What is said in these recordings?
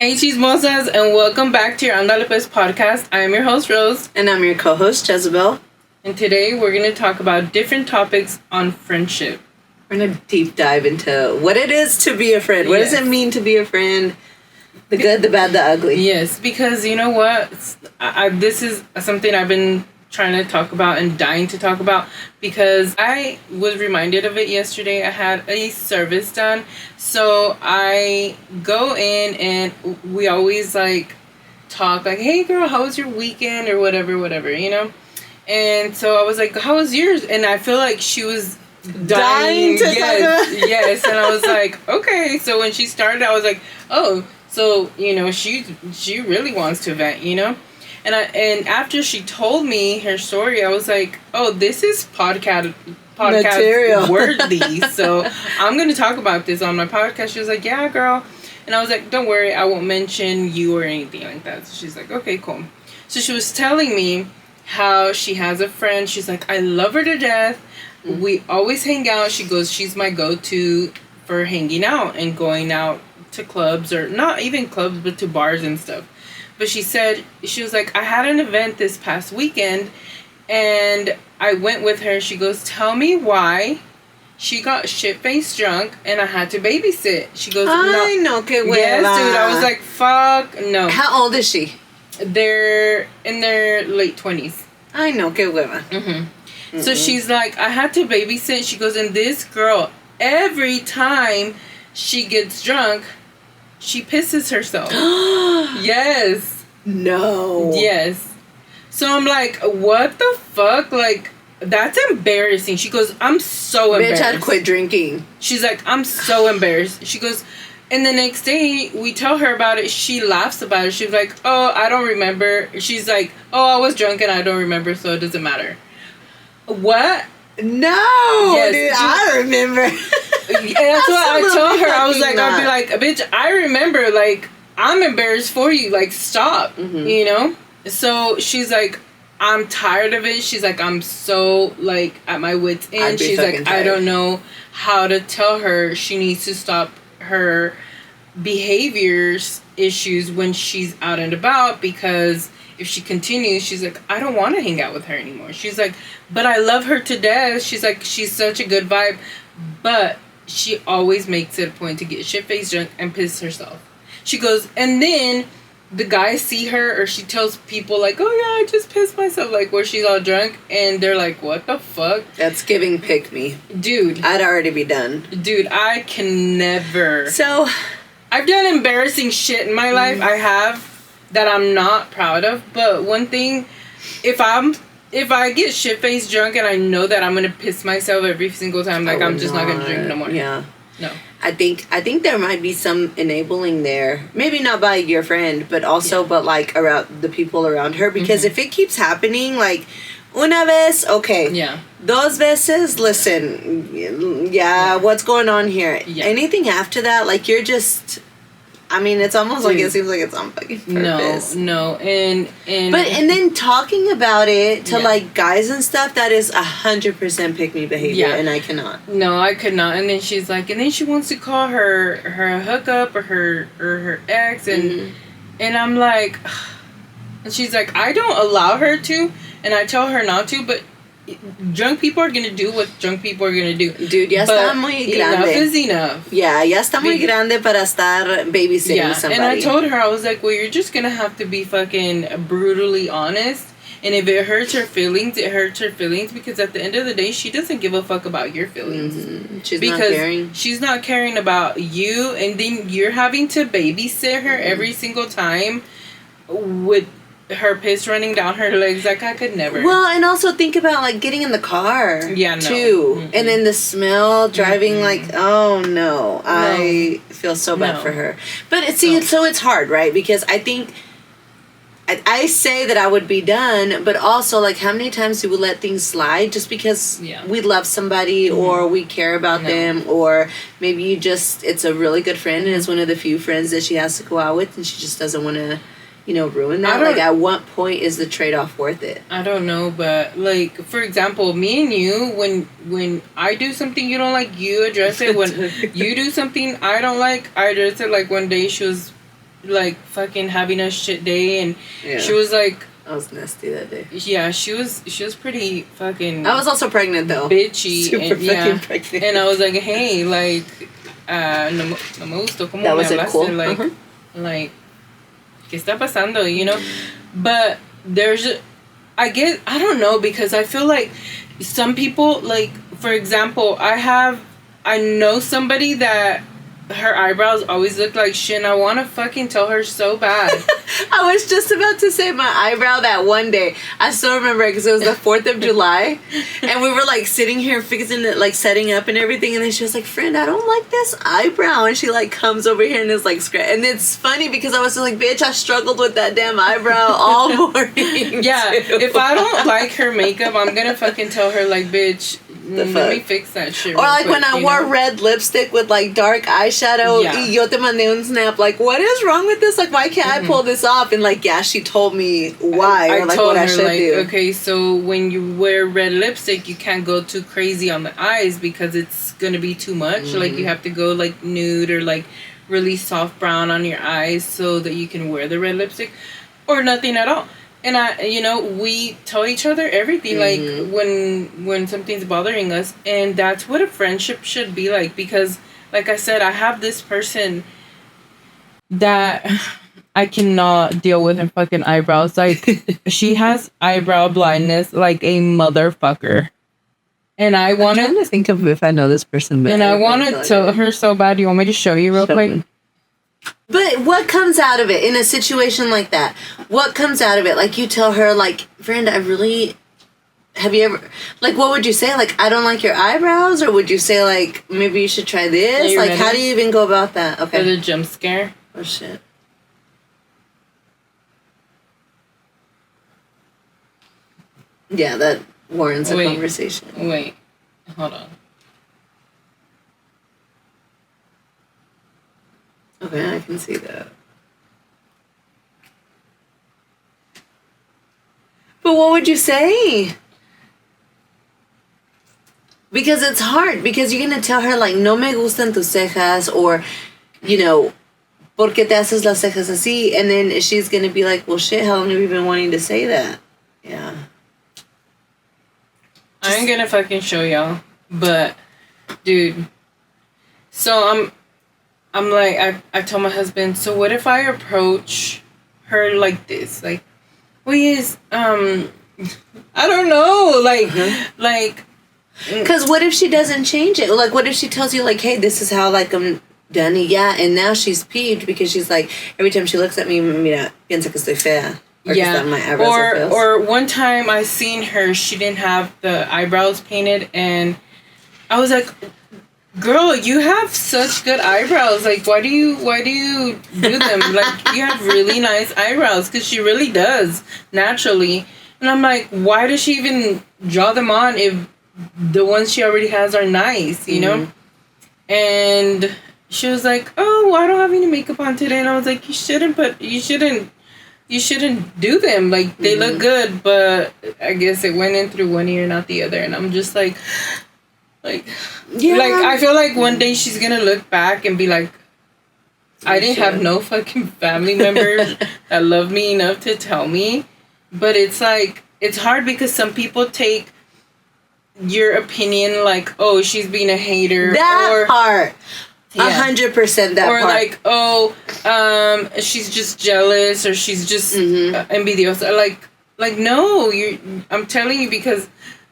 Hey chismosas, and welcome back to your Andale Pues podcast. I am your host, Rose. And I'm your co-host, Jezebel. And today we're going to talk about different topics on friendship. We're going to deep dive into what it is to be a friend. What does it mean to be a friend? The good, the bad, the ugly. Yes, because you know what? This is something I've been trying to talk about and dying to talk about because I was reminded of it yesterday. I had a service done. So I go in and we always talk hey girl, how was your weekend or whatever, you know? And so I was like, how was yours? And I feel like she was dying to yes. And I was like, okay. So when she started, I was like, oh, so, you know, she really wants to vent, you know? And after she told me her story, I was like, oh, this is podcast material worthy. So I'm going to talk about this on my podcast. She was like, yeah, girl. And I was like, don't worry, I won't mention you or anything like that. So she's like, okay, cool. So she was telling me how she has a friend. She's like, I love her to death. We always hang out. She goes, she's my go-to for hanging out and going out to clubs, or not even clubs, but to bars and stuff. But she said, she was like, I had an event this past weekend and I went with her. She goes, tell me why she got shit-faced drunk and I had to babysit. She goes, I know, que hueva. Yes, dude. I was like, fuck, no. How old is she? They're in their late 20s. I know, que hueva. Mm-hmm. So she's like, I had to babysit. She goes, and this girl, every time she gets drunk, she pisses herself. Yes. No. Yes. So I'm like, what the fuck? Like, that's embarrassing. She goes, I'm so embarrassed. Bitch, I'd quit drinking. She's like, I'm so embarrassed. She goes, and the next day we tell her about it. She laughs about it. She's like, oh, I don't remember. She's like, oh, I was drunk and I don't remember, so it doesn't matter. What? No, yes, dude, I remember. And that's what I told her. I was like, I'd be like, bitch, I remember, like, I'm embarrassed for you. Like, stop, you know? So she's like, I'm tired of it. She's like, I'm so, like, at my wit's end. She's like, tired. I don't know how to tell her she needs to stop her behaviors issues when she's out and about, because if she continues, she's like, I don't want to hang out with her anymore. She's like, but I love her to death. She's like, she's such a good vibe, but she always makes it a point to get shit-faced drunk and piss herself. She goes, and then the guys see her, or she tells people like, oh yeah, I just pissed myself, like where she's all drunk, and they're like, what the fuck? That's giving pick me. Dude. I'd already be done. Dude, I can never. So, I've done embarrassing shit in my life. I have. That I'm not proud of, but one thing, if I get shit-faced drunk and I know that I'm gonna piss myself every single time, like, I'm just not gonna drink no more. Yeah. No. I think there might be some enabling there. Maybe not by your friend, but also, but like around the people around her. Because if it keeps happening, like, una vez, okay. Yeah. Dos veces, listen, yeah, what's going on here? Yeah. Anything after that, like, you're just... I mean, it's almost like it seems like it's on fucking purpose. No, and then talking about it to like guys and stuff, that is 100% pick me behavior, and I cannot. No, I could not. And then she's like, and then she wants to call her hookup or her ex, and I'm like, and she's like, I don't allow her to, and I tell her not to, but drunk people are gonna do what drunk people are gonna do. Dude, ya está muy grande. Enough is enough. Yeah, ya está muy grande para estar babysitting somebody. And I told her, I was like, well, you're just gonna have to be fucking brutally honest. And if it hurts her feelings, it hurts her feelings, because at the end of the day, she doesn't give a fuck about your feelings. She's not caring. She's not caring about you, and then you're having to babysit her every single time with her piss running down her legs. Like, I could never. Well, and also think about, like, getting in the car. Yeah, no. Too. And then the smell, driving, like, oh, no. I feel so bad for her. But, so it's hard, right? Because I think... I say that I would be done, but also, like, how many times do we let things slide just because we love somebody or we care about them, or maybe it's a really good friend and it's one of the few friends that she has to go out with and she just doesn't want to, ruin that? Like, at what point is the trade-off worth it? I don't know, but, like, for example, me and you, when I do something you don't like, you address it. When you do something I don't like, I address it. Like, one day she was like fucking having a shit day, and she was like, I was nasty that day. Yeah, she was pretty fucking. I was also pregnant though. Bitchy. Super fucking pregnant. And I was like, hey, like, no me gustó como that me was it hablaste, cool? Like, ¿qué está pasando? You know, but there's, I don't know, because I feel like some people, like, for example, I know somebody that her eyebrows always look like shit, and I want to fucking tell her so bad. I was just about to say my eyebrow that one day. I still remember it because it was the 4th of July, and we were, like, sitting here fixing it, like, setting up and everything, and then she was like, friend, I don't like this eyebrow, and she, like, comes over here and is, like, and it's funny because I was just like, bitch, I struggled with that damn eyebrow all morning. Yeah, if I don't like her makeup, I'm gonna fucking tell her, like, bitch, let me fix that shit. Or like when I wore red lipstick with like dark eyeshadow, y yo te mandé un snap like, what is wrong with this? Like, why can't I pull this off? And like, yeah, she told me why, or like what I should do. Okay, so when you wear red lipstick, you can't go too crazy on the eyes because it's gonna be too much. Like, you have to go like nude or like really soft brown on your eyes so that you can wear the red lipstick, or nothing at all. And we tell each other everything, like, when something's bothering us. And that's what a friendship should be like. Because, like I said, I have this person that I cannot deal with her fucking eyebrows. Like, she has eyebrow blindness like a motherfucker. And I want to think of if I know this person better. And I want to tell her so bad. You want me to show you real quick? But what comes out of it in a situation like that? What comes out of it? Like, you tell her, like, friend, have you ever, like, what would you say? Like, I don't like your eyebrows? Or would you say, like, maybe you should try this? Like, how do you even go about that? Okay. For the jump scare. Oh, shit. Yeah, that warrants a conversation. Wait. Hold on. Okay, I can see that. But what would you say? Because it's hard. Because you're going to tell her, like, no me gustan tus cejas, or, you know, ¿por qué te haces las cejas así? And then she's going to be like, well, shit, how long have you been wanting to say that? Yeah. I ain't going to fucking show y'all. But, dude. So, I'm like, I told my husband, so what if I approach her like this? Like, please, I don't know. Like, because what if she doesn't change it? Like, what if she tells you, like, hey, this is how, like, I'm done, yeah, and now she's peeved because she's like, every time she looks at me, mira, piensa que estoy fea. Or yeah, my eyebrows or one time I seen her, she didn't have the eyebrows painted, and I was like, girl, you have such good eyebrows. Like, why do you do them? Like, you have really nice eyebrows, because she really does naturally. And I'm like, why does she even draw them on if the ones she already has are nice, you know? And she was like, oh, I don't have any makeup on today. And I was like, you shouldn't do them. Like, they look good, but I guess it went in through one ear, not the other. And I'm just like, yeah. Like, I feel like one day she's gonna look back and be like, I didn't have no fucking family members that love me enough to tell me. But it's like, it's hard because some people take your opinion like, oh, she's being a hater. That part. 100% that or part. Or like, oh, she's just jealous, or she's just envidiosa. Like, no, I'm telling you, because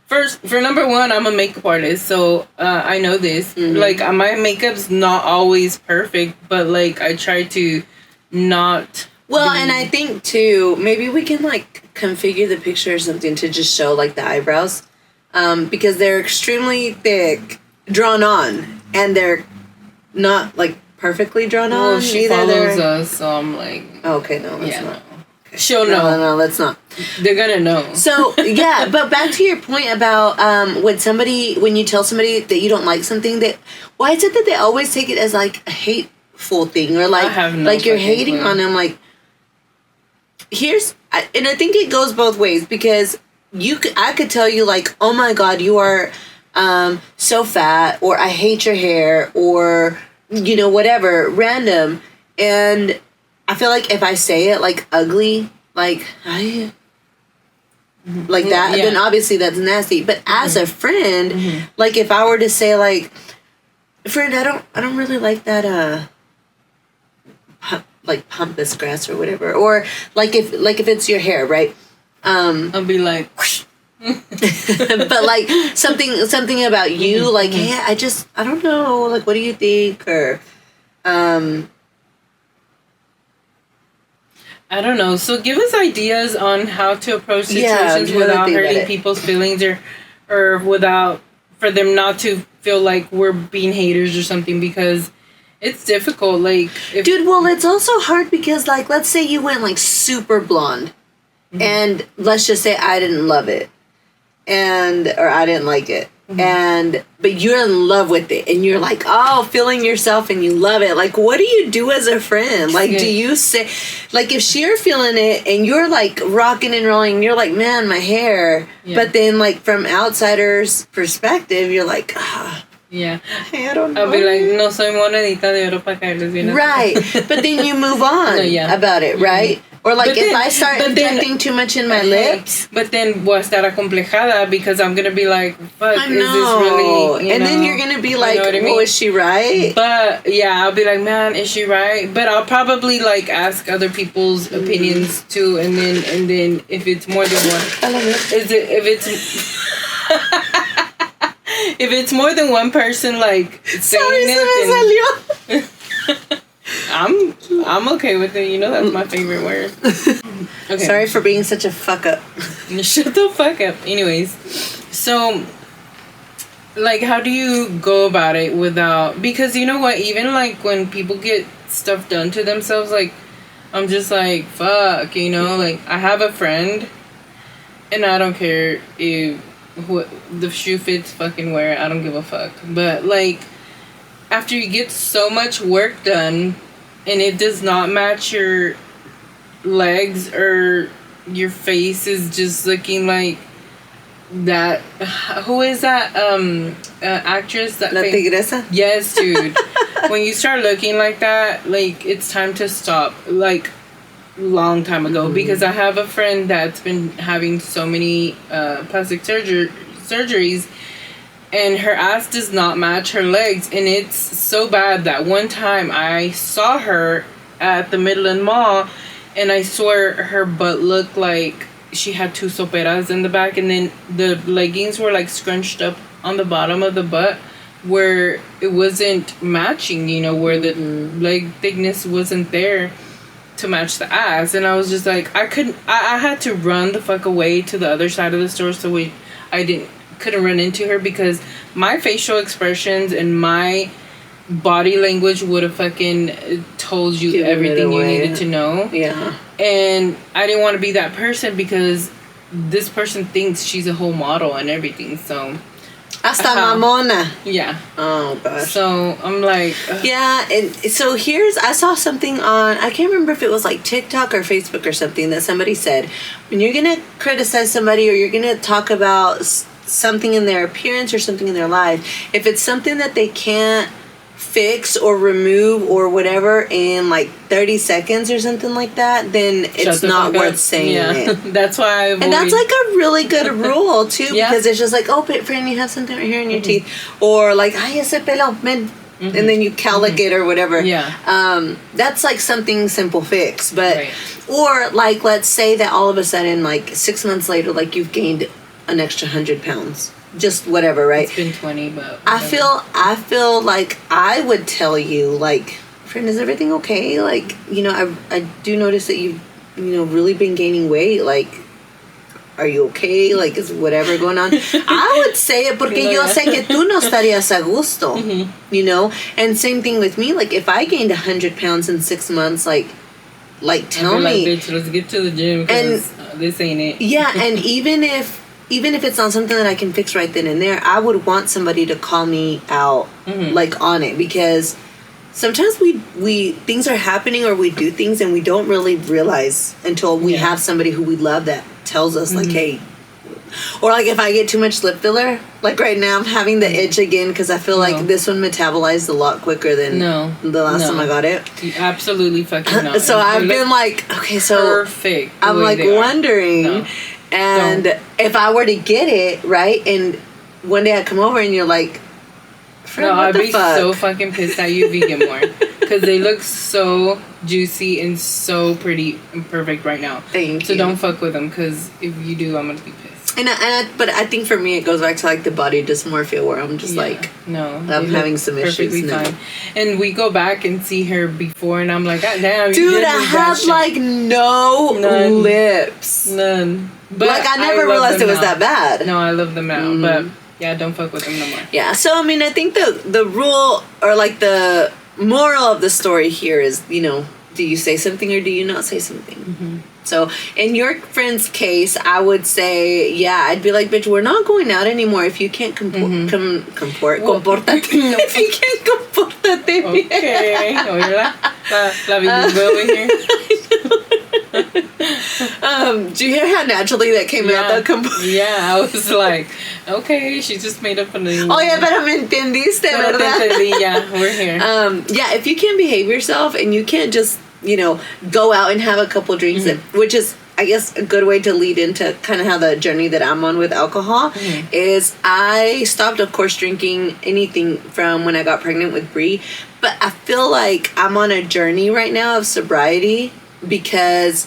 for number one, I'm a makeup artist, so I know this. Like, my makeup's not always perfect, but like, I try to not. Well, and I think too, maybe we can like configure the picture or something to just show like the eyebrows, because they're extremely thick, drawn on, and they're not like perfectly drawn on. Well, she follows us, so I'm like, okay, no, let's not. Okay. She'll know. No, let's not. They're gonna know. So yeah, but back to your point about when you tell somebody that you don't like something, why is it that they always take it as like a hateful thing, or like you're hating on them? Like, and I think it goes both ways, because I could tell you like, oh my God, you are so fat, or I hate your hair, or, you know, whatever, random. And I feel like if I say it like ugly, like that, then obviously that's nasty. But as a friend, like if I were to say like, friend, I don't really like that like pampas grass or whatever, or like if it's your hair, right? I'll be like, but like something about you, like, hey, I don't know, like, what do you think, or I don't know. So give us ideas on how to approach situations without hurting people's feelings, or without, for them not to feel like we're being haters or something, because it's difficult. Like, dude, well, it's also hard because, like, let's say you went like super blonde, and let's just say I didn't love it, or I didn't like it. But you're in love with it, and you're like, feeling yourself, and you love it. Like, what do you do as a friend? Like, do you say, like, if you're feeling it and you're like rocking and rolling, you're like, man, my hair. But then, like, from outsiders' perspective, you're like, yeah, I don't know. I'll be like, no soy monedita de oro pa caerles bien. Right, but then you move on about it, right? Or like, if I start injecting too much in my lips. But then voy a estar acomplejada because I'm going to be like, fuck, is this really, and then you're going to be like, you know what I mean? Oh, is she right? But, yeah, I'll be like, man, is she right? But I'll probably, like, ask other people's opinions, too. And then if it's more than one. If it's more than one person, like, saying it, then I'm okay with it. You know, that's my favorite word. Okay. Sorry for being such a fuck up. Shut the fuck up. Anyways, so, like, how do you go about it without, because you know what, even like when people get stuff done to themselves, like, I'm just like, fuck, you know, like, I have a friend, and I don't care if the shoe fits, fucking wear it, I don't give a fuck. But like, after you get so much work done and it does not match your legs, or your face is just looking like that, who is that actress, that La Tigresa? Yes, dude. When you start looking like that, like, it's time to stop, like, long time ago. Because I have a friend that's been having so many plastic surgeries, and her ass does not match her legs, and it's so bad that one time I saw her at the Midland Mall, and I swear her butt looked like she had two soperas in the back, and then the leggings were like scrunched up on the bottom of the butt where it wasn't matching, you know, where the leg thickness wasn't there to match the ass. And I was just like, I had to run the fuck away to the other side of the store so I couldn't run into her, because my facial expressions and my body language would have fucking told you everything you needed to know. Yeah. And I didn't want to be that person, because this person thinks she's a whole model and everything, so hasta mamona. Yeah. Oh gosh. So I'm like, yeah. And so I saw something on, I can't remember if it was like TikTok or Facebook or something, that somebody said, when you're gonna criticize somebody, or you're gonna talk about something in their appearance or something in their life, if it's something that they can't fix or remove or whatever in like 30 seconds or something like that, then it's not worth saying it. That's why and that's like a really good rule too. Because it's just like, oh, friend, you have something right here in your teeth, or like, ay, ese pelo, men. And then you calic it or whatever. That's like something simple fix. But or like, let's say that all of a sudden, like 6 months later, like you've gained an extra 100 pounds, just whatever, right? It's been 20, but I feel like I would tell you, like, friend, is everything okay? Like, you know, I do notice that you've, you know, really been gaining weight. Like, are you okay? Like, is whatever going on? I would say it porque yo sé que tú no estarías a gusto, you know? And same thing with me. Like, if I gained 100 pounds in 6 months, like tell me. Like, bitch, let's get to the gym, because this ain't it. Yeah, and even if it's not something that I can fix right then and there, I would want somebody to call me out, like, on it, because sometimes we things are happening, or we do things and we don't really realize until we have somebody who we love that tells us, like, hey, Or like if I get too much lip filler, like right now I'm having the itch again because I feel like this one metabolized a lot quicker than the last time I got it. Absolutely fucking not. So I've been like, okay, so perfect. I'm like wondering, and if I were to get it right, and one day I come over and you're like, no, I'd be so fucking pissed at you if you get more. Because they look so juicy and so pretty and perfect right now. Thank you. So don't fuck with them, because if you do, I'm going to be pissed. But I think for me it goes back to like the body dysmorphia where I'm just like, no, I'm having some issues. No. Fine. And we go back and see her before, and I'm like, God damn, dude, I had like no lips. None. But like I never realized it was that bad. No, I love them now, but yeah, don't fuck with them no more. Yeah, so I mean, I think the rule or like the moral of the story here is, you know, do you say something or do you not say something? Mm-hmm. So in your friend's case, I would say, yeah, I'd be like, bitch, we're not going out anymore if you can't comportate. If you can't comportate bien. Okay. La bilingüe over here. Do you hear how naturally that came out? Yeah, I was like, okay, she just made up a name. Oh, yeah, pero me entendiste, ¿verdad? Yeah, we're here. Yeah, if you can't behave yourself and you can't just, you know, go out and have a couple drinks, which is, I guess, a good way to lead into kind of how the journey that I'm on with alcohol is I stopped, of course, drinking anything from when I got pregnant with Bree, but I feel like I'm on a journey right now of sobriety because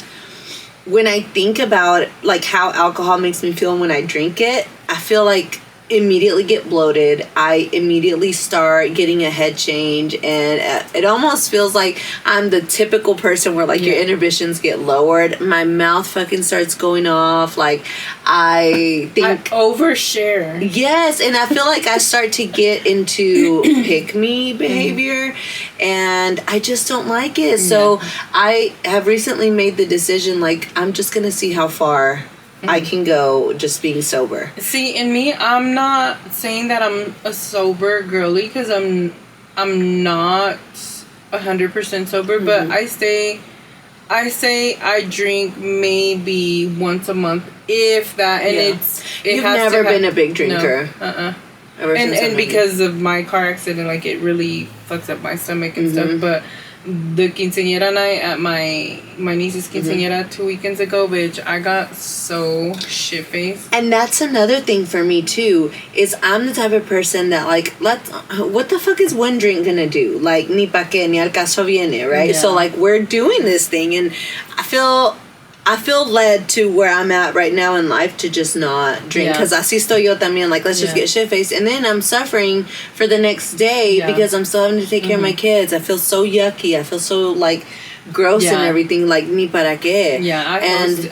when I think about like how alcohol makes me feel when I drink it, I feel like immediately get bloated. I immediately start getting a head change, and it almost feels like I'm the typical person where like your inhibitions get lowered. My mouth fucking starts going off. Like I think I overshare. Yes, and I feel like I start to get into pick me behavior, and I just don't like it. So I have recently made the decision, like, I'm just gonna see how far I can go just being sober. See, in me, I'm not saying that I'm a sober girly, because I'm not 100% sober, but I say I drink maybe once a month, if that, and You've never been a big drinker. No, and because of my car accident, like, it really fucks up my stomach and stuff, but the quinceañera night at my niece's quinceañera 2 weekends ago, bitch, I got so shit-faced. And that's another thing for me, too, is I'm the type of person that, like, what the fuck is one drink gonna do? Like, ni pa que, ni al caso viene, right? Yeah. So, like, we're doing this thing, and I feel led to where I'm at right now in life to just not drink. Because así estoy yo también. Like, let's just get shit-faced. And then I'm suffering for the next day because I'm still having to take care of my kids. I feel so yucky. I feel so, like, gross and everything. Like, ni para qué. Yeah,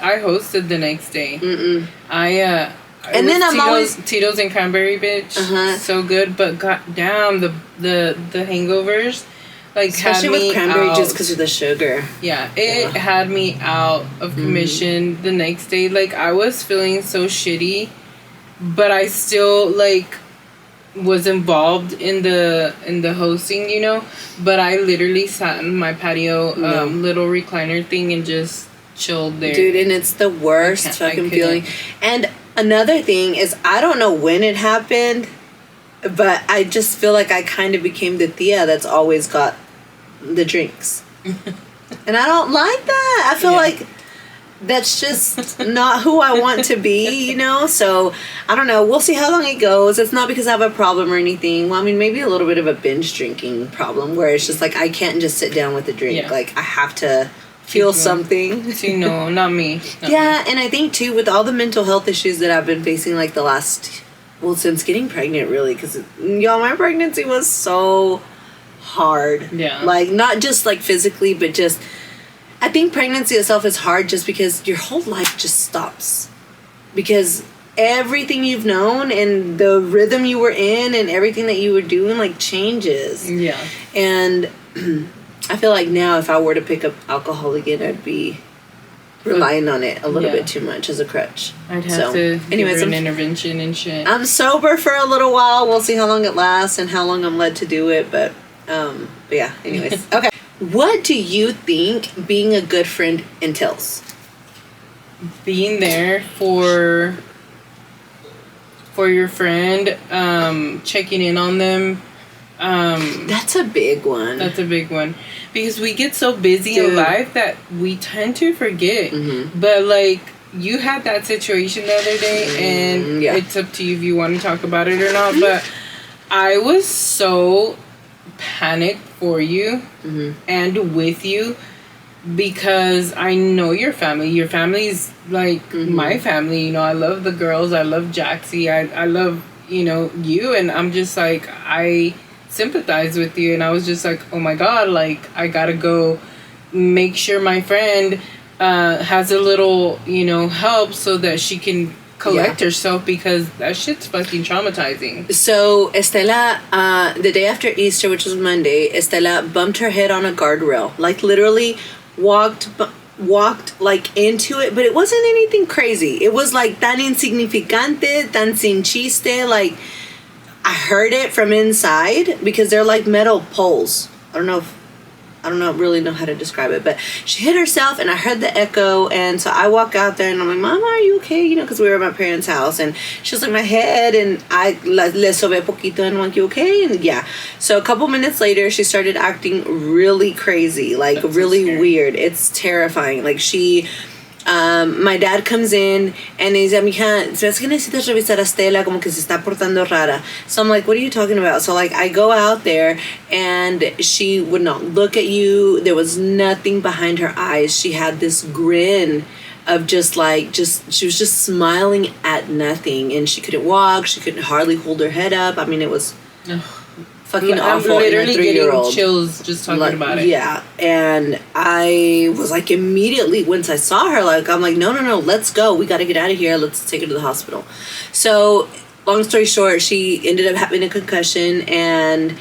I hosted the next day. And then I'm always Tito's and cranberry, bitch. So good. But goddamn, the hangovers. Like, especially with cranberry juice because of the sugar. Yeah, it had me out of commission the next day. Like, I was feeling so shitty, but I still, like, was involved in the hosting, you know. But I literally sat in my patio little recliner thing and just chilled there. Dude, and it's the worst fucking feeling. And another thing is, I don't know when it happened, but I just feel like I kind of became the Thea that's always got the drinks. And I don't like that. I feel like that's just not who I want to be, you know? So, I don't know. We'll see how long it goes. It's not because I have a problem or anything. Well, I mean, maybe a little bit of a binge drinking problem where it's just like I can't just sit down with a drink. Yeah. Like, I have to feel something. See, no, not me. And I think, too, with all the mental health issues that I've been facing, like, the last... Well, since getting pregnant, really, because, y'all, my pregnancy was so hard. Yeah. Like, not just, like, physically, but just... I think pregnancy itself is hard just because your whole life just stops. Because everything you've known and the rhythm you were in and everything that you were doing, like, changes. Yeah. And I feel like now if I were to pick up alcohol again, I'd be... relying on it a little bit too much as a crutch. I'd have to give her an intervention and shit. I'm sober for a little while. We'll see how long it lasts and how long I'm led to do it. But yeah, anyways. Okay. What do you think being a good friend entails? Being there for for your friend, checking in on them. That's a big one. That's a big one. Because we get so busy in life that we tend to forget. Mm-hmm. But, like, you had that situation the other day, and it's up to you if you want to talk about it or not. Mm-hmm. But I was so panicked for you and with you because I know your family. Your family's like my family. You know, I love the girls. I love Jaxie. I love, you know, you. And I'm just like, I sympathize with you. And I was just like, oh my God, like, I gotta go make sure my friend has a little, you know, help so that she can collect herself, because that shit's fucking traumatizing. So Estela, the day after Easter, which was Monday, Estela bumped her head on a guardrail. Like, literally walked like into it, but it wasn't anything crazy. It was like tan insignificante, tan sin chiste. Like, I heard it from inside because they're like metal poles. I don't really know how to describe it, but she hit herself and I heard the echo. And so I walk out there and I'm like, Mama, are you okay? You know, because we were at my parents' house, and she was like, my head, and I le sobe poquito, and I'm like, you okay? And yeah. So a couple minutes later, she started acting really crazy, like really weird. It's terrifying. Like, my dad comes in and he dice, mija, ¿sabes que necesitas revisar a Stella? Como que se está portando rara. So I'm like, what are you talking about? So, like, I go out there and she would not look at you. There was nothing behind her eyes. She had this grin of she was just smiling at nothing, and she couldn't walk. She couldn't hardly hold her head up. I mean, it was fucking awful. I'm literally getting chills just talking about it. Yeah, and I was like, immediately once I saw her, like, I'm like, no, let's go. We got to get out of here. Let's take her to the hospital. So, long story short, she ended up having a concussion, and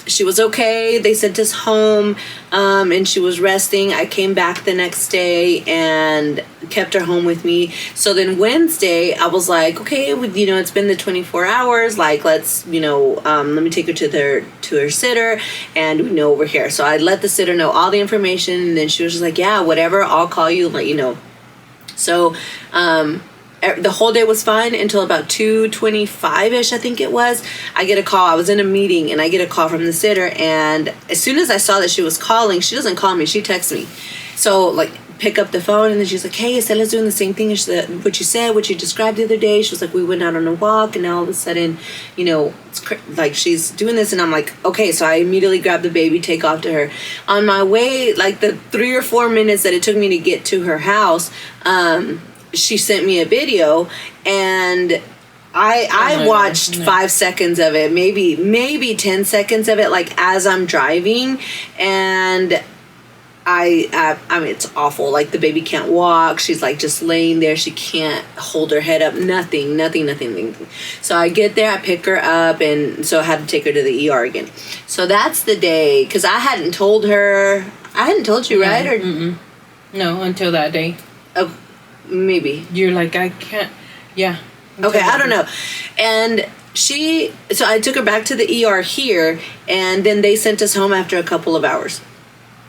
she was okay. They sent us home, and she was resting. I came back the next day and kept her home with me. So then Wednesday, I was like, okay, you know, it's been the 24 hours. Like, let's, you know, let me take her to her sitter, and we know over here. So I let the sitter know all the information, and then she was just like, yeah, whatever, I'll call you and let you know. So, the whole day was fine until about 2:25-ish, I think it was. I get a call. I was in a meeting, and I get a call from the sitter. And as soon as I saw that she was calling, she doesn't call me. She texts me. So, like, pick up the phone, and then she's like, hey, Estela's doing the same thing as what you said, what you described the other day. She was like, we went out on a walk, and now all of a sudden, you know, it's like she's doing this. And I'm like, okay. So I immediately grab the baby, take off to her. On my way, like the 3 or 4 minutes that it took me to get to her house, she sent me a video, and I watched 5 seconds of it, maybe 10 seconds of it, like, as I'm driving. And I mean, it's awful. Like, the baby can't walk. She's like just laying there. She can't hold her head up. Nothing. So I get there, I pick her up, and so I had to take her to the ER again. So that's the day, because I hadn't told her. I hadn't told you, right? Or no, until that day. Oh. Maybe. You're like, I can't. Yeah. Okay, I don't know. And so I took her back to the ER here, and then they sent us home after a couple of hours.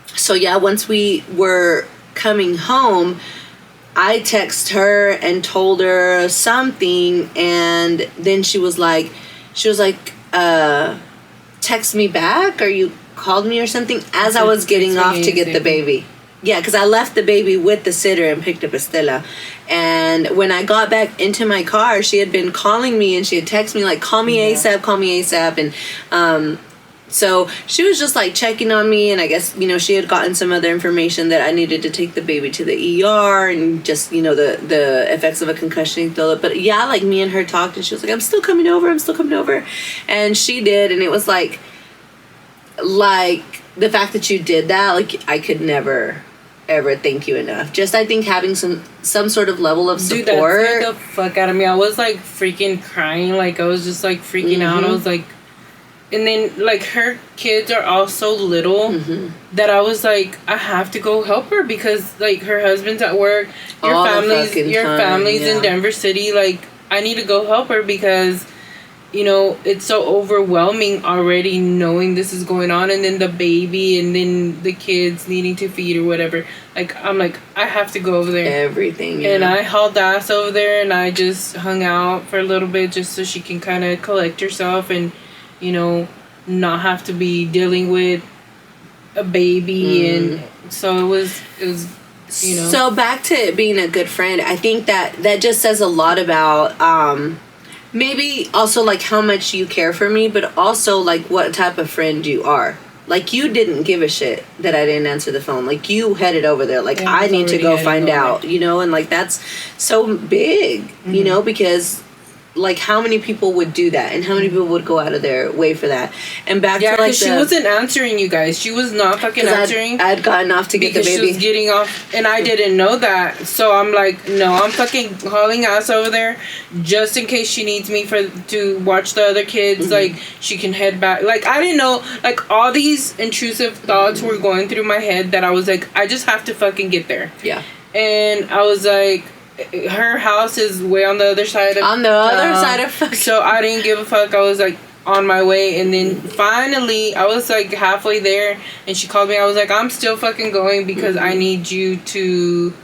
So yeah, once we were coming home, I texted her and told her something, and then she was like, text me back, or you called me or something, as I was getting off to get the baby. Yeah, because I left the baby with the sitter and picked up Estela. And when I got back into my car, she had been calling me, and she had texted me, like, call me ASAP. And so she was just, like, checking on me. And I guess, you know, she had gotten some other information that I needed to take the baby to the ER, and just, you know, the effects of a concussion. But yeah, like, me and her talked, and she was like, I'm still coming over. And she did. And it was like the fact that you did that, like, I could never ever thank you enough. Just, I think, having some sort of level of support. Dude, that scared the fuck out of me. I was, like, freaking crying. Like, I was just, like, freaking out. I was like, and then, like, her kids are all so little that I was like, I have to go help her, because, like, her husband's at work. Your family's in Denver City. Like, I need to go help her, because you know, it's so overwhelming already knowing this is going on, and then the baby, and then the kids needing to feed or whatever. Like, I'm like, I have to go over there. Everything, yeah. And I hauled ass over there, and I just hung out for a little bit just so she can kind of collect herself and, you know, not have to be dealing with a baby. And so it was, you know. So back to it being a good friend, I think that just says a lot about maybe also like how much you care for me, but also like what type of friend you are. Like, you didn't give a shit that I didn't answer the phone. Like, you headed over there. Like, I need to go find out, you know? And, like, that's so big, you know? Because, like, how many people would do that? And how many people would go out of their way for that? And back to, like, she wasn't answering you guys. She was not fucking answering. I'd gotten off to get the baby. She was getting off, and I didn't know that. So I'm like, no, I'm fucking hauling ass over there just in case she needs me to watch the other kids. Like, she can head back. Like, I didn't know. Like, all these intrusive thoughts were going through my head that I was like, I just have to fucking get there. Yeah. And I was like, her house is way on the other side of so I didn't give a fuck. I was like on my way, and then finally I was like halfway there, and she called me. I was like, I'm still fucking going because I need you to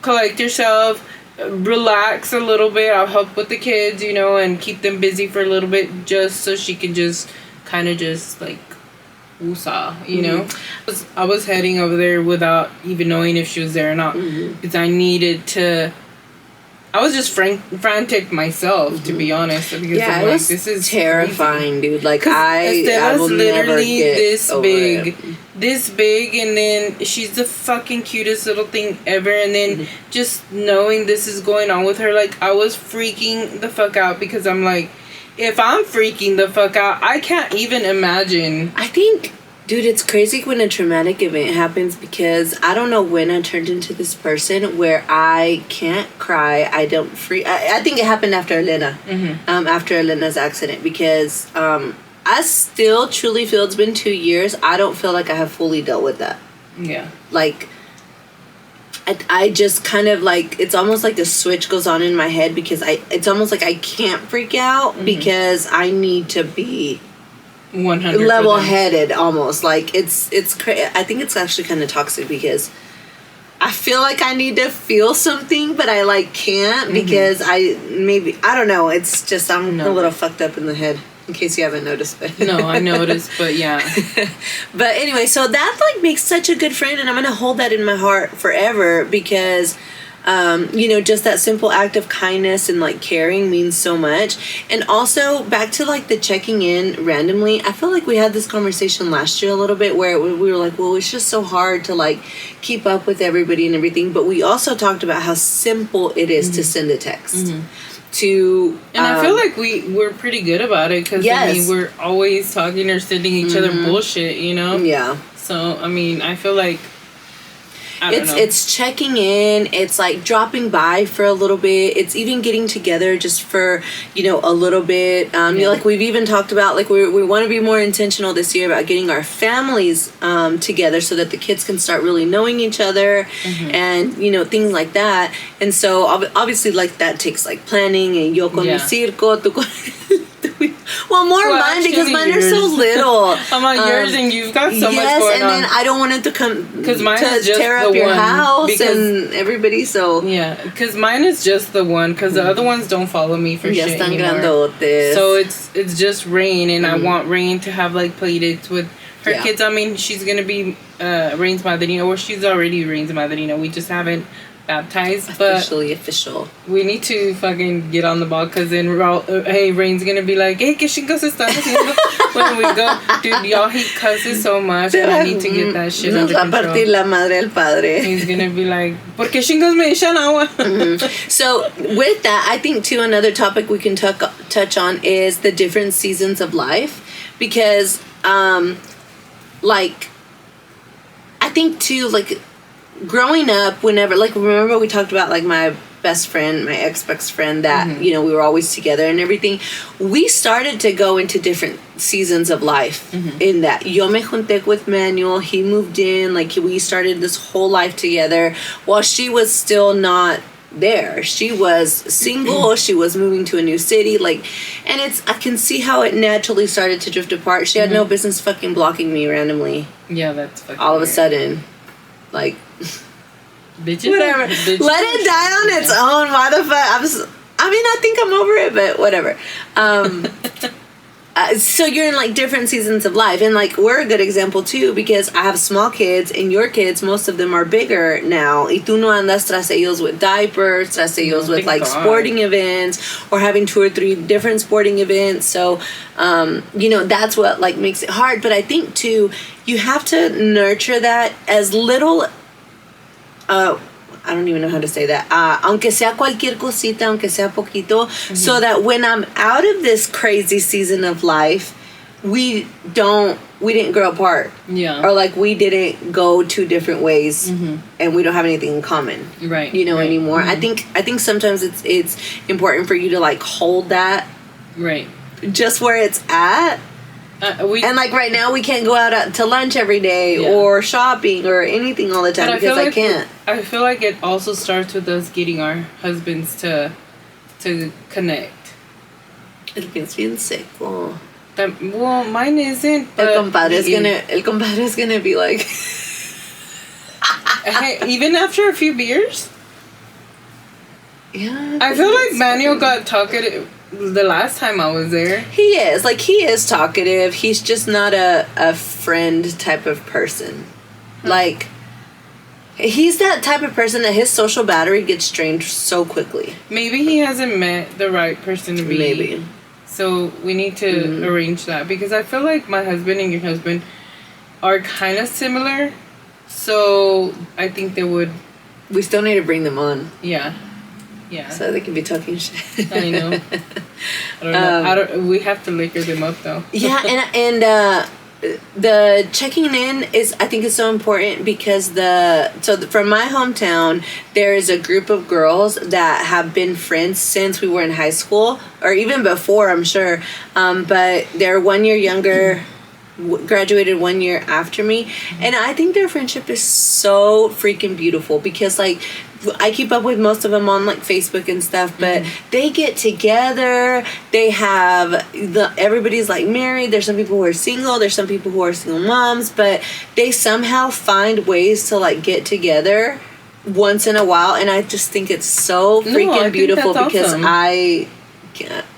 collect yourself, relax a little bit. I'll help with the kids, you know, and keep them busy for a little bit just so she can just kind of just like woosah, you know. I was heading over there without even knowing if she was there or not because I needed to. I was just frantic myself, to be honest. Because yeah, I'm like, this is terrifying, crazy. Dude. Like, I will never get this over big, it. This big, and then she's the fucking cutest little thing ever. And then just knowing this is going on with her, like, I was freaking the fuck out because I'm like, if I'm freaking the fuck out, I can't even imagine. I think, dude, it's crazy when a traumatic event happens because I don't know when I turned into this person where I can't cry. I don't freak. I think it happened after Elena, after Elena's accident, because I still truly feel it's been 2 years. I don't feel like I have fully dealt with that. Yeah. Like, I just kind of like, it's almost like a switch goes on in my head because it's almost like I can't freak out because I need to be 100 level-headed almost. Like, it's I think it's actually kind of toxic because I feel like I need to feel something, but I like can't because I don't know. It's just I'm a little fucked up in the head. In case you haven't noticed. No, I noticed, but yeah. But anyway, so that like makes such a good friend, and I'm gonna hold that in my heart forever because, you know, just that simple act of kindness and like caring means so much. And also back to like the checking in randomly. I feel like we had this conversation last year a little bit where we were like, well, it's just so hard to like keep up with everybody and everything. But we also talked about how simple it is to send a text. And I feel like we're pretty good about it because I mean we're always talking or sending each other bullshit, you know. Yeah. So I mean, I feel like it's checking in. It's like dropping by for a little bit. It's even getting together just for, you know, a little bit. You know, like we've even talked about like we want to be more intentional this year about getting our families together so that the kids can start really knowing each other and, you know, things like that. And so obviously like that takes like planning and yo con mi circo, tu con well, mine because mine are so little. I'm like yours, and you've got so much going on. Yes, and then I don't want it to come because mine is just tear up your house and everybody. So yeah, because mine is just the one. Because the other ones don't follow me for shit anymore. So it's just Rain, and I want Rain to have like play dates with her kids. I mean, she's gonna be Rain's madrina, or she's already Rain's madrina. We just haven't baptized, but official. We need to fucking get on the ball because then hey, Rain's gonna be like, hey, que chingos están haciendo when we go, dude, y'all, he cusses so much and I need to get that shit under control. Nos va a partir la madre al padre. He's gonna be like, ¿por qué chingos me echan agua? So with that, I think too another topic we can touch on is the different seasons of life because like I think too like growing up, whenever, like, remember we talked about, like, my best friend, my ex-best friend, that, you know, we were always together and everything. We started to go into different seasons of life in that. Yo me junté with Manuel. He moved in. Like, we started this whole life together while she was still not there. She was single. She was moving to a new city. Like, and I can see how it naturally started to drift apart. She had no business fucking blocking me randomly. Yeah, that's fucking all of weird. A sudden. Like, bitches, whatever. Bitches let it die on its own. Why the fuck? I think I'm over it, but whatever. So you're in like different seasons of life, and like we're a good example too, because I have small kids, and your kids, most of them are bigger now. Y tú no andas tras ellos with diapers, tras ellos with like sporting events, or having 2 or 3 different sporting events. So, that's what like makes it hard. But I think too, you have to nurture that as little. I don't even know how to say that. Aunque sea cualquier cosita, aunque sea poquito, so that when I'm out of this crazy season of life, we didn't grow apart. Yeah. Or like we didn't go 2 different ways, and we don't have anything in common. Right. Anymore. I think sometimes it's important for you to like hold that. Right. Just where it's at. And like right now we can't go out to lunch every day or shopping or anything all the time because I can't. I feel like it also starts with us getting our husbands to connect. El mío es bien seco. Well, mine isn't. El compadre is gonna be like. Hey, even after a few beers. Yeah. I feel like Manuel got talkative the last time I was there. He is talkative. He's just not a friend type of person. Like, he's that type of person that his social battery gets drained so quickly. Maybe he hasn't met the right person to be. Maybe. So we need to arrange that, because I feel like my husband and your husband are kind of similar. So I think they would. We still need to bring them on. Yeah. Yeah. So they can be talking shit. I know. I don't know. We have to liquor them up though. Yeah, and the checking in I think is so important, because from my hometown there is a group of girls that have been friends since we were in high school, or even before, I'm sure. But they're 1 year younger. Graduated 1 year after me, and I think their friendship is so freaking beautiful, because like I keep up with most of them on like Facebook and stuff, but they get together, they have everybody's like married, there's some people who are single, there's some people who are single moms, but they somehow find ways to like get together once in a while, and I just think it's so freaking beautiful, because awesome.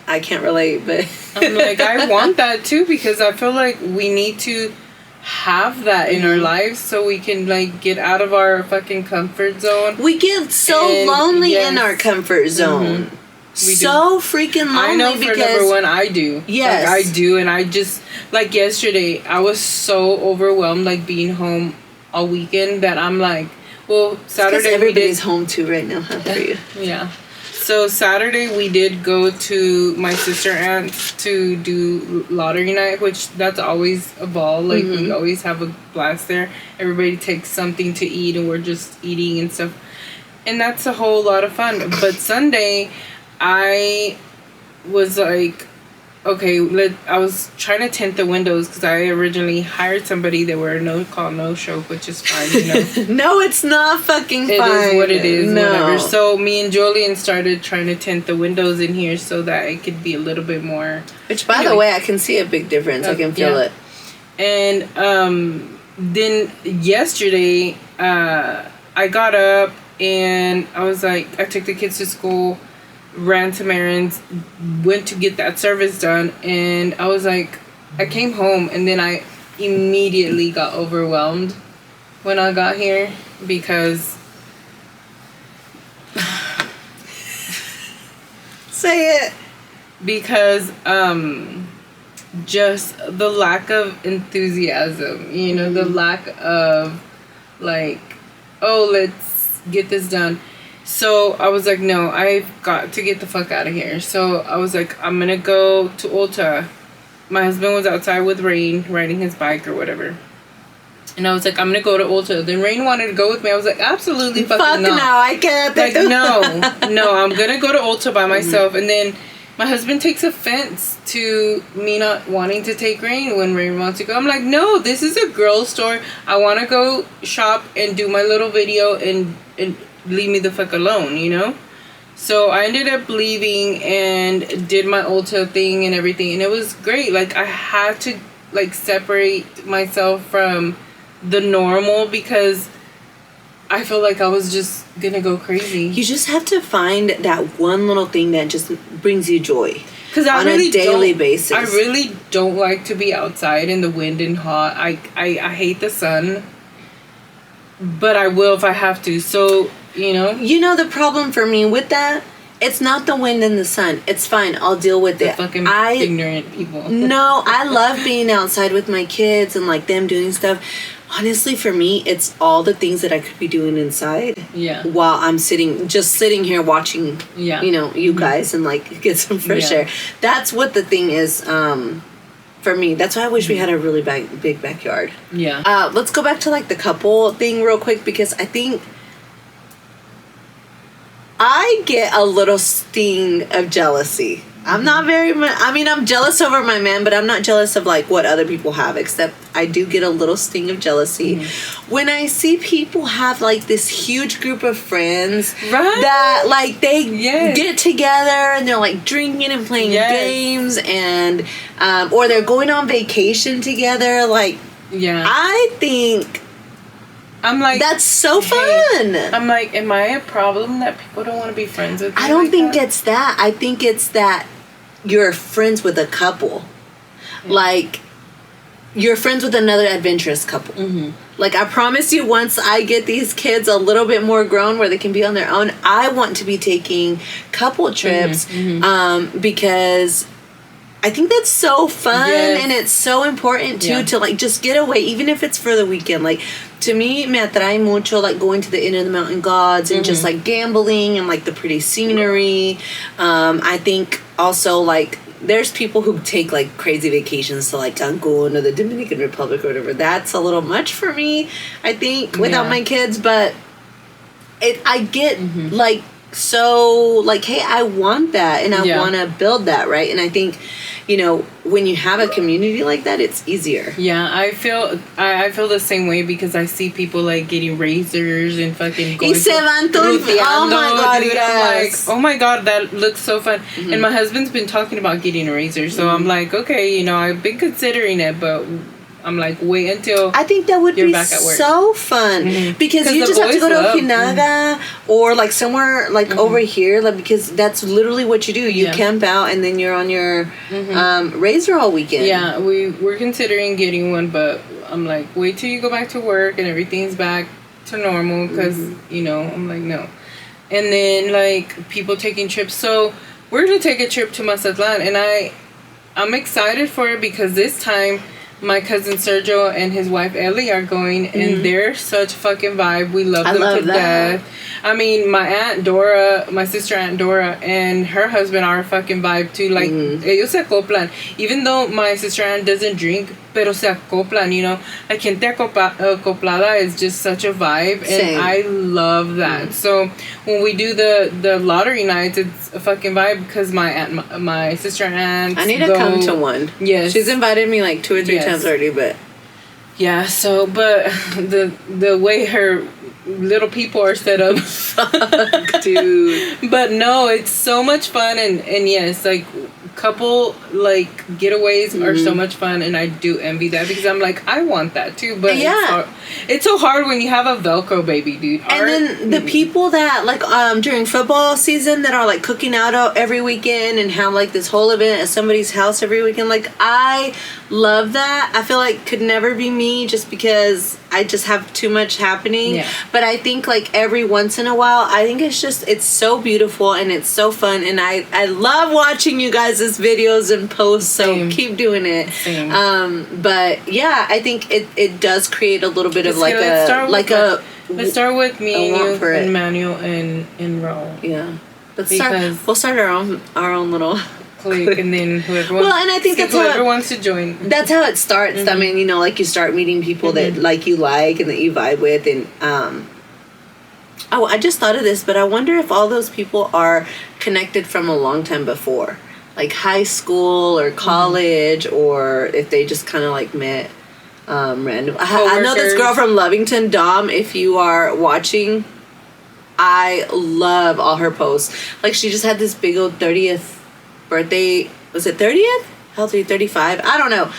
I can't relate, but I'm like, I want that too, because I feel like we need to have that in our lives so we can like get out of our fucking comfort zone. We get so lonely in our comfort zone. So freaking lonely. I know for number one, I do. Yes. Like, I do, and I just, like yesterday, I was so overwhelmed, like being home all weekend, that I'm like, well, Saturday everybody's home too right now, huh, for you. Yeah. So Saturday we did go to my sister aunt's to do lottery night, which that's always a ball. Like we always have a blast there. Everybody takes something to eat, and we're just eating and stuff. And that's a whole lot of fun. But Sunday, I was like, okay, I was trying to tint the windows, because I originally hired somebody. They were no-call, no-show, which is fine, you know. No, it's not fucking fine. It is what it is, whatever. So me and Julian started trying to tint the windows in here so that it could be a little bit more... Which, by the way, I can see a big difference. I can feel it. And then yesterday, I got up, and I was like, I took the kids to school, ran some errands, went to get that service done, and I was like, I came home, and then I immediately got overwhelmed when I got here, because say it, because just the lack of enthusiasm, you know, the lack of like, oh, let's get this done. So I was like, no, I've got to get the fuck out of here. So I was like, I'm gonna go to Ulta. My husband was outside with Rain, riding his bike or whatever. And I was like, I'm gonna go to Ulta. Then Rain wanted to go with me. I was like, absolutely fucking not. No, I can't. Like, no, I'm gonna go to Ulta by myself. And then my husband takes offense to me not wanting to take Rain when Rain wants to go. I'm like, no, this is a girl's store. I want to go shop and do my little video and leave me the fuck alone, you know? So I ended up leaving and did my Ulta thing and everything, and it was great. Like, I had to, like, separate myself from the normal because I feel like I was just gonna go crazy. You just have to find that one little thing that just brings you joy. Because on a daily basis. I really don't like to be outside in the wind and hot. I hate the sun. But I will if I have to. So, you know. You know the problem for me with that? It's not the wind and the sun. It's fine. I'll deal with it. Fucking ignorant people. No, I love being outside with my kids and, like, them doing stuff. Honestly, for me, it's all the things that I could be doing inside. Yeah. While I'm sitting here watching, you know, you guys and, like, get some fresh air. That's what the thing is for me. That's why I wish we had a really big backyard. Yeah. Let's go back to, like, the couple thing real quick because I think I get a little sting of jealousy. I'm not very much... I mean, I'm jealous over my man, but I'm not jealous of, like, what other people have, except I do get a little sting of jealousy. When I see people have, like, this huge group of friends that, like, they get together and they're, like, drinking and playing games and... or they're going on vacation together, like... Yeah. I think... I'm like... That's so fun! I'm like, am I a problem that people don't want to be friends with me? I don't think it's that. I think it's that you're friends with a couple. Like, you're friends with another adventurous couple. Like, I promise you, once I get these kids a little bit more grown where they can be on their own, I want to be taking couple trips because... I think that's so fun and it's so important too to like just get away, even if it's for the weekend. Like, to me, me atrae mucho like going to the Inn of the Mountain Gods and just like gambling and like the pretty scenery. I think also like there's people who take like crazy vacations to like Cancun or the Dominican Republic or whatever. That's a little much for me, I think, without my kids. But I get like so like, hey, I want that and I want to build that, right? And I think, you know, when you have a community like that, it's easier. Yeah, I feel the same way because I see people like getting razors and fucking going oh my god, dude, I'm like, oh my god, that looks so fun. And my husband's been talking about getting a razor, so I'm like, okay, you know, I've been considering it, but I'm like, wait until I think that would be so fun because you just have to go to Okinawa or like somewhere like over here, like because that's literally what you do. You camp out and then you're on your razor all weekend. Yeah, we're considering getting one, but I'm like, wait till you go back to work and everything's back to normal because you know, I'm like, no. And then like people taking trips, so we're gonna take a trip to Mazatlan, and I'm excited for it because this time my cousin Sergio and his wife Ellie are going, and they're such a fucking vibe. We love them to death. I mean, my aunt Dora, my sister Aunt Dora, and her husband are a fucking vibe too. Like, ellos se acoplan. Even though my sister Aunt doesn't drink, pero se acoplan, you know. Like, gente acoplada is just such a vibe, and I love that. So, when we do the lottery nights, it's a fucking vibe because my sister Aunt... I need to come to one. Yes. She's invited me like 2 or 3 times already, but... Yeah, so, but the way her little people are set up... Fuck, dude. But no, it's so much fun, and yes, like, couple, like, getaways are so much fun, and I do envy that, because I'm like, I want that too, but it's so hard when you have a Velcro baby, dude. And then the people that, like, during football season that are, like, cooking out every weekend and have, like, this whole event at somebody's house every weekend, like, I love that. I feel like could never be me just because I just have too much happening. But I think, like, every once in a while, I think it's so beautiful and it's so fun, and I love watching you guys' videos and posts, so keep doing it. But yeah, I think it does create a little bit of like let's start with me and Manuel and Raul. Yeah, we'll start our own little clique, and then whoever and I think that's whoever wants to join. That's how it starts. I mean, you know, like you start meeting people that like you like and that you vibe with, and I just thought of this, but I wonder if all those people are connected from a long time before, like high school or college, or if they just kind of like met random. I know this girl from Lovington, Dom, if you are watching, I love all her posts. Like, she just had this big old 30th birthday. Was it 30th? How old are you? 35? I don't know.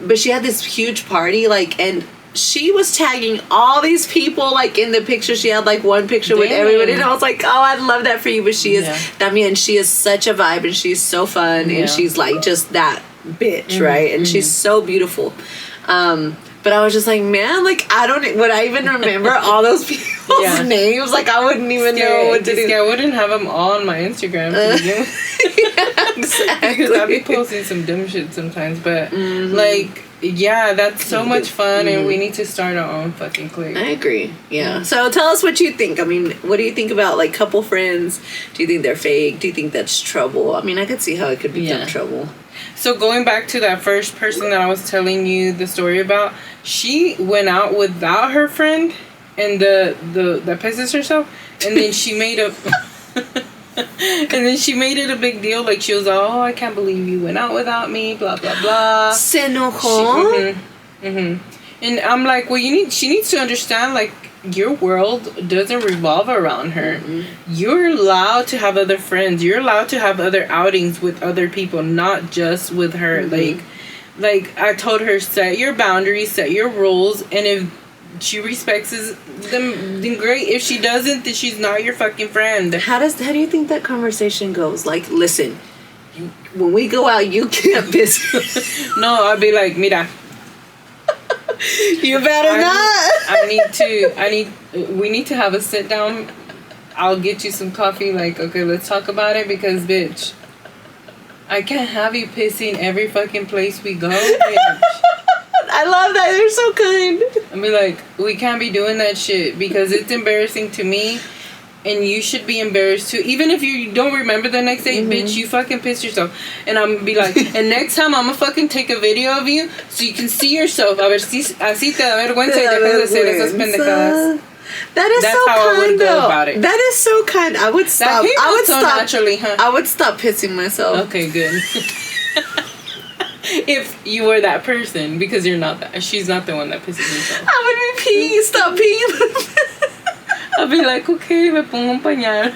But she had this huge party, like, and she was tagging all these people, like, in the picture. She had, like, one picture with everybody, and I was like, oh, I love that for you. But she is, Damien, she is such a vibe, and she's so fun, and she's, like, just that bitch, right? And she's so beautiful. But I was just like, man, like, would I even remember all those people's names? Like, I wouldn't even know what to do. Yeah, I wouldn't have them all on my Instagram to begin with. Yeah, exactly. Because I'd be posting some dumb shit sometimes. But, like, yeah, that's so much fun, and we need to start our own fucking clique. I agree. Yeah. So tell us what you think. I mean, what do you think about, like, couple friends? Do you think they're fake? Do you think that's trouble? I mean, I could see how it could become trouble. So going back to that first person that I was telling you the story about, she went out without her friend and the pisses herself, and then she made a it a big deal. Like, she was like, oh, I can't believe you went out without me, blah blah blah. Se enojó. And I'm like, well, she needs to understand, like, your world doesn't revolve around her. You're allowed to have other friends. You're allowed to have other outings with other people, not just with her. Like I told her, set your boundaries, set your rules, and if she respects them, then great. If she doesn't, then she's not your fucking friend. How do you think that conversation goes? Like, listen, when we go out, you can't piss. No, I'll be like, mira. You better not. We need to have a sit down. I'll get you some coffee. Like, okay, let's talk about it, because, bitch, I can't have you pissing every fucking place we go, bitch. I love that. They're so kind. I mean, like, we can't be doing that shit, because it's embarrassing to me. And you should be embarrassed too. Even if you don't remember the next day, bitch, you fucking pissed yourself. And I'm gonna be like, and next time I'm gonna fucking take a video of you so you can see yourself. A ver si así te da vergüenza y dejas de hacer esas pendejadas. That's so how kind, I would though. go about it. That is so kind. I would stop. Naturally, huh? I would stop pissing myself. Okay, good. If you were that person, because you're not that. She's not the one that pisses herself. I would be peeing. Stop peeing. I'll be like, okay, me pongo un pañal.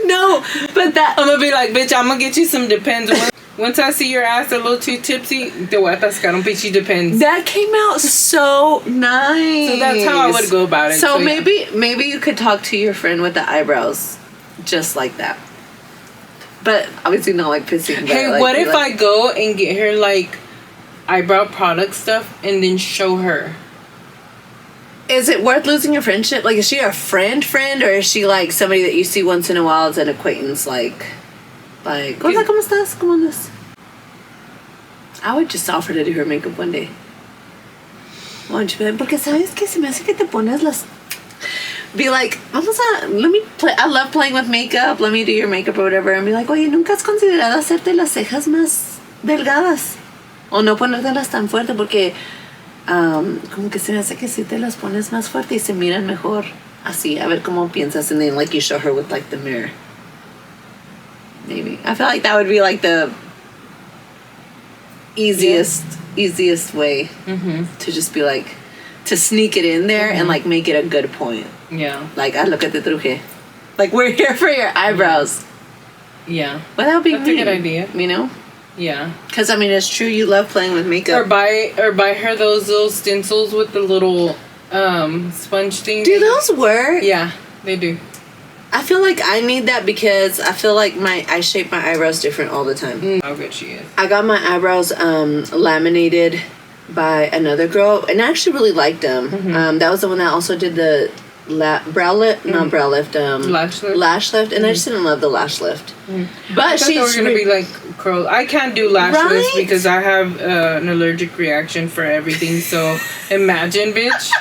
No, but that... I'm gonna be like, bitch, I'm gonna get you some Depends. Once I see your ass a little too tipsy, te voy a atascar un pinche Depends. That came out so nice. So that's how I would go about it. So maybe you could talk to your friend with the eyebrows just like that. But obviously not like pissing. Hey, like, what if I go and get her, like, eyebrow product stuff and then show her? Is it worth losing your friendship? Like, is she a friend, or is she like somebody that you see once in a while as an acquaintance? Like, hola, ¿cómo estás? ¿Cómo andas? I would just offer to do her makeup one day. Why don't you be like, porque sabes que se me hace que te pones las... Be like, let me play. I love playing with makeup. Let me do your makeup or whatever. And be like, oye, ¿nunca has considerado hacerte las cejas más delgadas? O no ponértelas tan fuerte porque como que se me hace que si te las pones más fuerte y se miran mejor. Así, a ver cómo piensas. And then, like, you show her with, like, the mirror. Maybe. I feel like that would be, like, the easiest way to just be, like, to sneak it in there and, like, make it a good point. Yeah. Like, look at the truje. Like, we're here for your eyebrows. Yeah. Without being That's a good idea. You know? Yeah. Because, I mean, it's true, you love playing with makeup. Or buy her those little stencils with the little sponge thing. Do those work? Yeah, they do. I feel like I need that because I feel like I shape my eyebrows different all the time. How good she is. I got my eyebrows laminated by another girl, and I actually really liked them. That was the one that also did the brow lift, not brow lift, lash lift, and I just didn't love the lash lift. But she's they were gonna be like curls. I can't do lash lifts because I have an allergic reaction for everything. So imagine, bitch.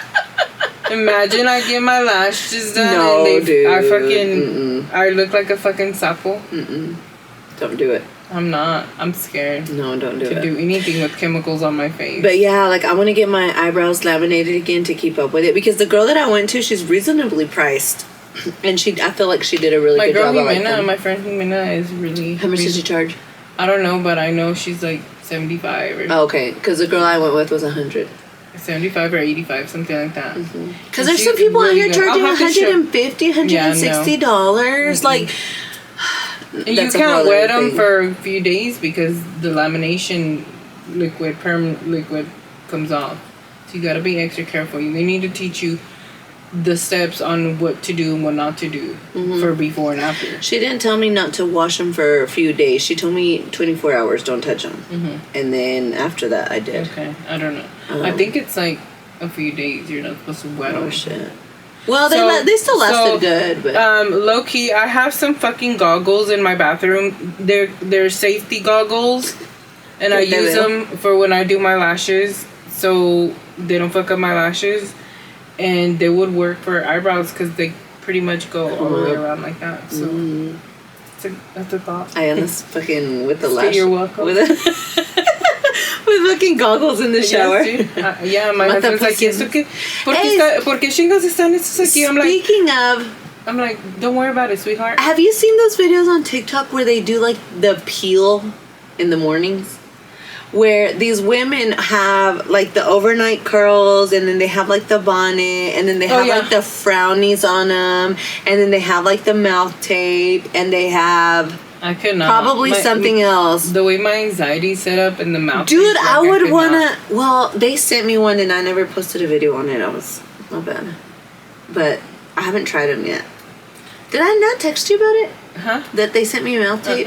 Imagine I get my lashes done and dude. I look like a fucking sapo. Don't do it. I'm not. I'm scared. No, don't do it. To do anything with chemicals on my face. But yeah, like, I want to get my eyebrows laminated again to keep up with it because the girl that I went to, she's reasonably priced, and I feel like she did a really good job. My friend Jimena is really. How much does she charge? I don't know, but I know she's like 75 or okay, because the girl I went with was 100. 75 or 85, something like that. Because there's some people out here charging $150, $160. Like, and you can't wet them for a few days because the lamination permanent liquid comes off. So you gotta be extra careful. They need to teach you the steps on what to do and what not to do for before and after. She didn't tell me not to wash them for a few days. She told me 24 hours, don't touch them. And then after that, I did. Okay, I don't know. I think it's like a few days. You're not supposed to wet them. Oh, shit. Well, they still lasted good. But. Low key, I have some fucking goggles in my bathroom. They're safety goggles. And I use them for when I do my lashes. So they don't fuck up my lashes. And they would work for eyebrows because they pretty much go all the way around like that. So that's a thought. I am this fucking with the lash. You're welcome. With fucking goggles in the shower. Yes, yeah, my husband's like, ¿Por qué chingos están estos aquí? I'm like, speaking of... I'm like, don't worry about it, sweetheart. Have you seen those videos on TikTok where they do like the peel in the mornings? Where these women have like the overnight curls, and then they have like the bonnet, and then they have like the frownies on them, and then they have like the mouth tape, and they have probably something else. The way my anxiety set up in the mouth. Dude, tape, I would wanna. Well, they sent me one, and I never posted a video on it. I was not bad, but I haven't tried them yet. Did I not text you about it? Huh? That they sent me mouth tape.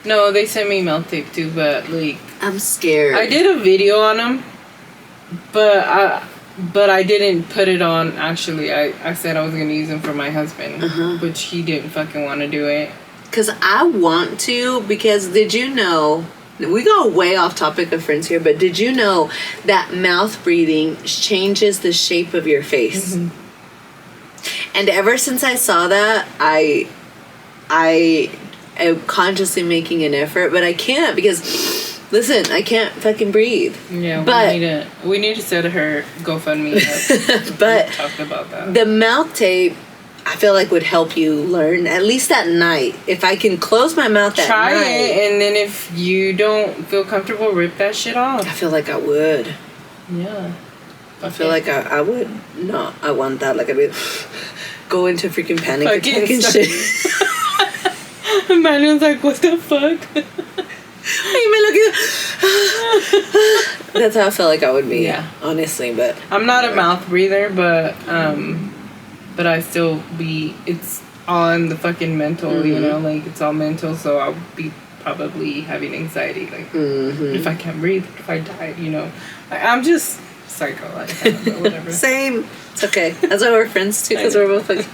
No, they sent me mouth tape too, but like I'm scared. I did a video on them, but I didn't put it on. Actually, I said I was gonna use them for my husband, which he didn't fucking want to do it. Cause I want to. Because did you know? We go way off topic of friends here, but did you know that mouth breathing changes the shape of your face? And ever since I saw that, I am consciously making an effort, but I can't because, listen, I can't fucking breathe. Yeah, but we need to set her GoFundMe up. But we talked about that. The mouth tape, I feel like would help you learn at least at night. If I can close my mouth at night. Try it, and then if you don't feel comfortable, rip that shit off. I feel like I would. Yeah. I feel like I would. No, I want that. Like I'd be go into freaking panic attack and shit. Manuel's like, what the fuck? That's how I feel like I would be. Yeah. Honestly, but I'm not a mouth breather, but I still be. It's on the fucking mental, you know, like it's all mental. So I'll be probably having anxiety, like if I can't breathe, if I die, you know, I'm just psycho like that, but whatever. Same. It's okay. That's why we're friends too, because we're both like.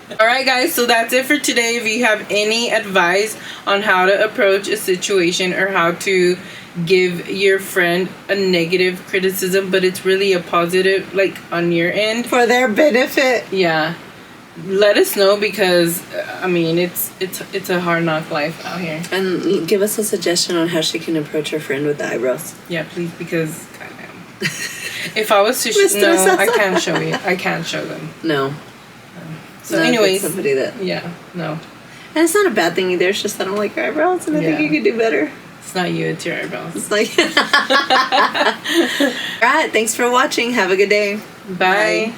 Alright guys, so that's it for today. If you have any advice on how to approach a situation or how to give your friend a negative criticism, but it's really a positive, like on your end. For their benefit. Yeah. Let us know because, I mean, it's a hard knock life out here. And give us a suggestion on how she can approach her friend with the eyebrows. Yeah, please, because, goddamn. If I was to I can't show you. I can't show them. No. So anyways, somebody that no, and it's not a bad thing either. It's just I don't like your eyebrows, and I think you could do better. It's not you; it's your eyebrows. It's like, all right. Thanks for watching. Have a good day. Bye.